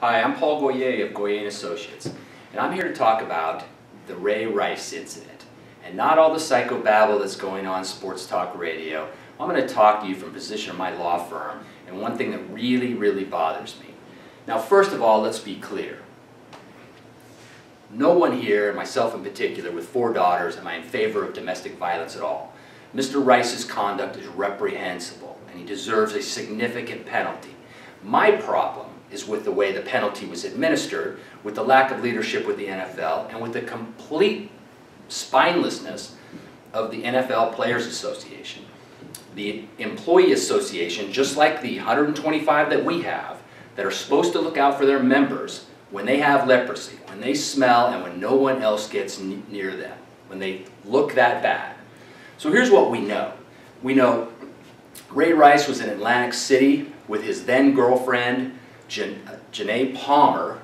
Hi, I'm Paul Goyette of Goyette Associates, and I'm here to talk about the Ray Rice incident, and not all the psychobabble that's going on sports talk radio. I'm going to talk to you from the position of my law firm, and one thing that really bothers me. Now, first of all, let's be clear. No one here, myself in particular, with 4 daughters, am I in favor of domestic violence at all. Mr. Rice's conduct is reprehensible, and he deserves a significant penalty. My problem is with the way the penalty was administered, with the lack of leadership with the NFL, and with the complete spinelessness of the NFL Players Association. The Employee Association, just like the 125 that we have, that are supposed to look out for their members when they have leprosy, when they smell, and when no one else gets near them, when they look that bad. So here's what we know. We know Ray Rice was in Atlantic City with his then girlfriend, Janae Palmer,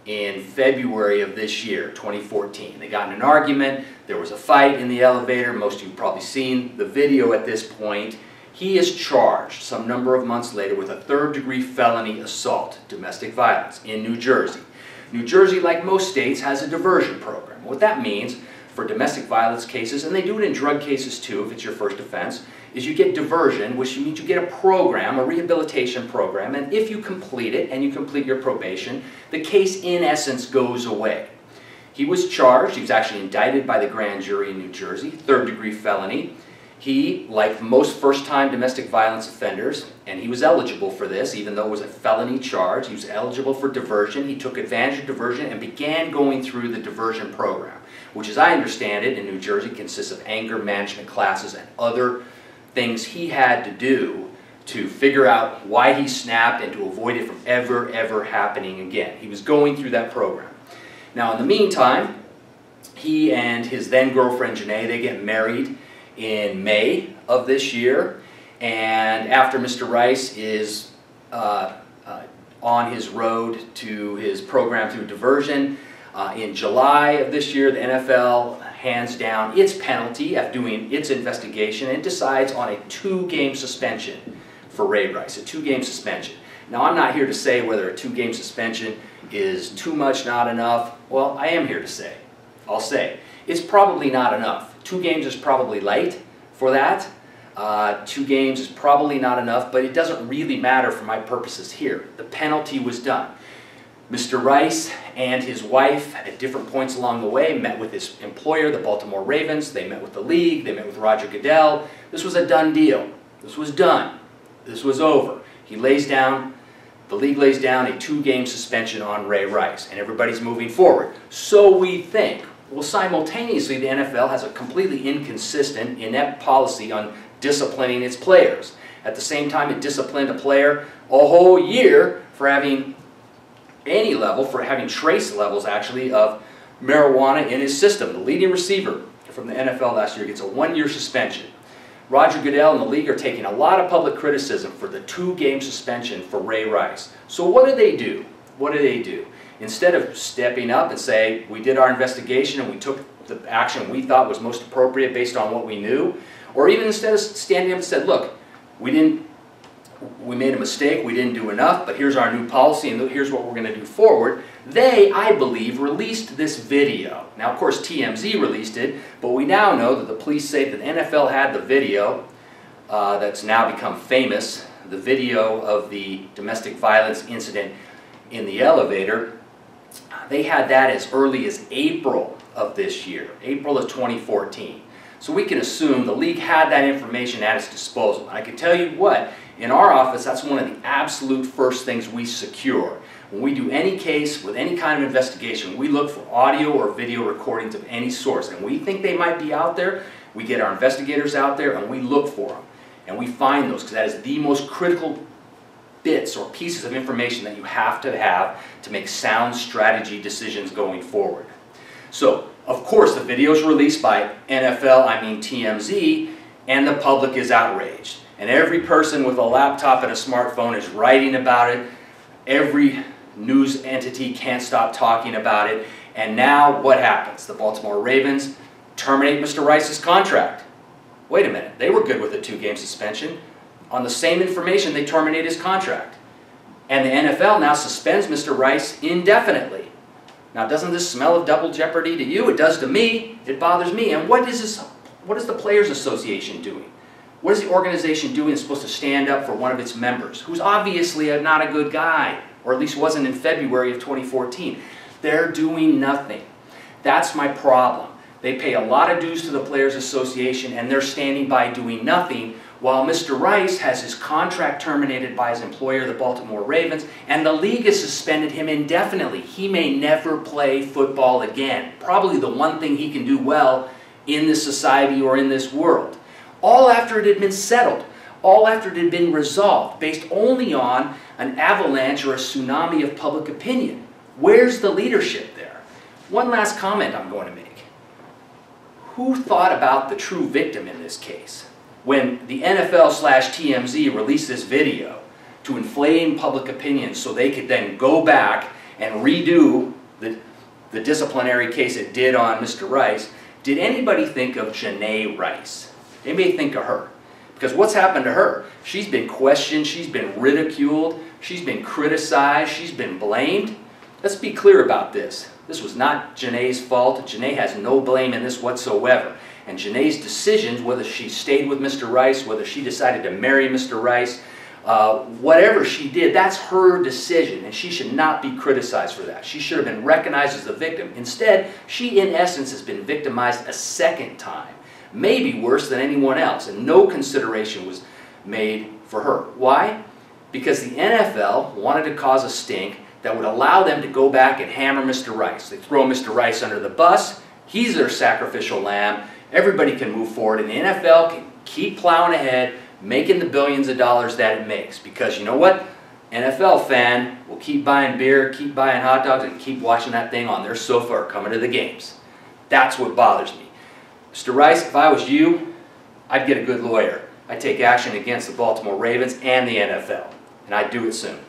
in February of this year, 2014. They got in an argument, there was a fight in the elevator, most of you have probably seen the video at this point. He is charged some number of months later with a 3rd-degree felony assault, domestic violence, in New Jersey. New Jersey, like most states, has a diversion program. What that means for domestic violence cases, and they do it in drug cases too if it's your first offense, is you get diversion, which means you get a program, a rehabilitation program, and if you complete it and you complete your probation, the case in essence goes away. He was charged, he was actually indicted by the grand jury in New Jersey, 3rd-degree felony. He, like most first-time domestic violence offenders, and he was eligible for this, even though it was a felony charge, he was eligible for diversion. He took advantage of diversion and began going through the diversion program, which, as I understand it, in New Jersey consists of anger management classes and other things he had to do to figure out why he snapped and to avoid it from ever happening again. He was going through that program. Now, in the meantime, he and his then girlfriend Janae, they get married in May of this year, and after Mr. Rice is on his road to his program through diversion, in July of this year, the NFL hands down its penalty after doing its investigation and decides on a 2-game suspension for Ray Rice, a 2-game suspension. Now, I'm not here to say whether a 2-game suspension is too much, not enough. Well, I am here to say, I'll say, it's probably not enough. 2 games is probably light for that. 2 games is probably not enough, but it doesn't really matter for my purposes here. The penalty was done. Mr. Rice and his wife, at different points along the way, met with his employer, the Baltimore Ravens. They met with the league. They met with Roger Goodell. This was a done deal. This was done. This was over. He lays down, the league lays down a 2-game suspension on Ray Rice, and everybody's moving forward. So we think. Well, simultaneously, the NFL has a completely inconsistent, inept policy on disciplining its players. At the same time, it disciplined a player a whole year for having any level, for having trace levels, actually, of marijuana in his system. The leading receiver from the NFL last year gets a 1-year suspension. Roger Goodell and the league are taking a lot of public criticism for the 2-game suspension for Ray Rice. So what did they do? What did they do? Instead of stepping up and say, we did our investigation and we took the action we thought was most appropriate based on what we knew, or even instead of standing up and said, look, we made a mistake, we didn't do enough, but here's our new policy and here's what we're going to do forward, they, I believe, released this video. Now, of course, TMZ released it, but we now know that the police say that the NFL had the video that's now become famous, the video of the domestic violence incident in the elevator. They had that as early as April of this year, April of 2014. So we can assume the league had that information at its disposal. And I can tell you what, in our office, that's one of the absolute first things we secure. When we do any case with any kind of investigation, we look for audio or video recordings of any source. And we think they might be out there. We get our investigators out there and we look for them. And we find those because that is the most critical bits or pieces of information that you have to make sound strategy decisions going forward. So, of course, the video is released by NFL, I mean TMZ, and the public is outraged. And every person with a laptop and a smartphone is writing about it. Every news entity can't stop talking about it. And now what happens? The Baltimore Ravens terminate Mr. Rice's contract. Wait a minute, they were good with a 2-game suspension. On the same information, they terminate his contract. And the NFL now suspends Mr. Rice indefinitely. Now, doesn't this smell of double jeopardy to you? It does to me. It bothers me. And what is the Players Association doing? What is the organization doing that's supposed to stand up for one of its members, who's obviously not a good guy, or at least wasn't in February of 2014? They're doing nothing. That's my problem. They pay a lot of dues to the Players Association, and they're standing by doing nothing, while Mr. Rice has his contract terminated by his employer, the Baltimore Ravens, and the league has suspended him indefinitely. He may never play football again. Probably the one thing he can do well in this society or in this world. All after it had been settled. All after it had been resolved, based only on an avalanche or a tsunami of public opinion. Where's the leadership there? One last comment I'm going to make. Who thought about the true victim in this case? When the NFL/TMZ released this video to inflame public opinion so they could then go back and redo the disciplinary case it did on Mr. Rice, did anybody think of Janae Rice? Anybody think of her? Because what's happened to her? She's been questioned, she's been ridiculed, she's been criticized, she's been blamed. Let's be clear about this. This was not Janae's fault. Janae has no blame in this whatsoever. And Janae's decisions, whether she stayed with Mr. Rice, whether she decided to marry Mr. Rice, whatever she did, that's her decision, and she should not be criticized for that. She should have been recognized as the victim. Instead, she, in essence, has been victimized a second time, maybe worse than anyone else, and no consideration was made for her. Why? Because the NFL wanted to cause a stink that would allow them to go back and hammer Mr. Rice. They throw Mr. Rice under the bus. He's their sacrificial lamb. Everybody can move forward, and the NFL can keep plowing ahead, making the billions of dollars that it makes. Because you know what? NFL fan will keep buying beer, keep buying hot dogs, and keep watching that thing on their sofa or coming to the games. That's what bothers me. Mr. Rice, if I was you, I'd get a good lawyer. I'd take action against the Baltimore Ravens and the NFL, and I'd do it soon.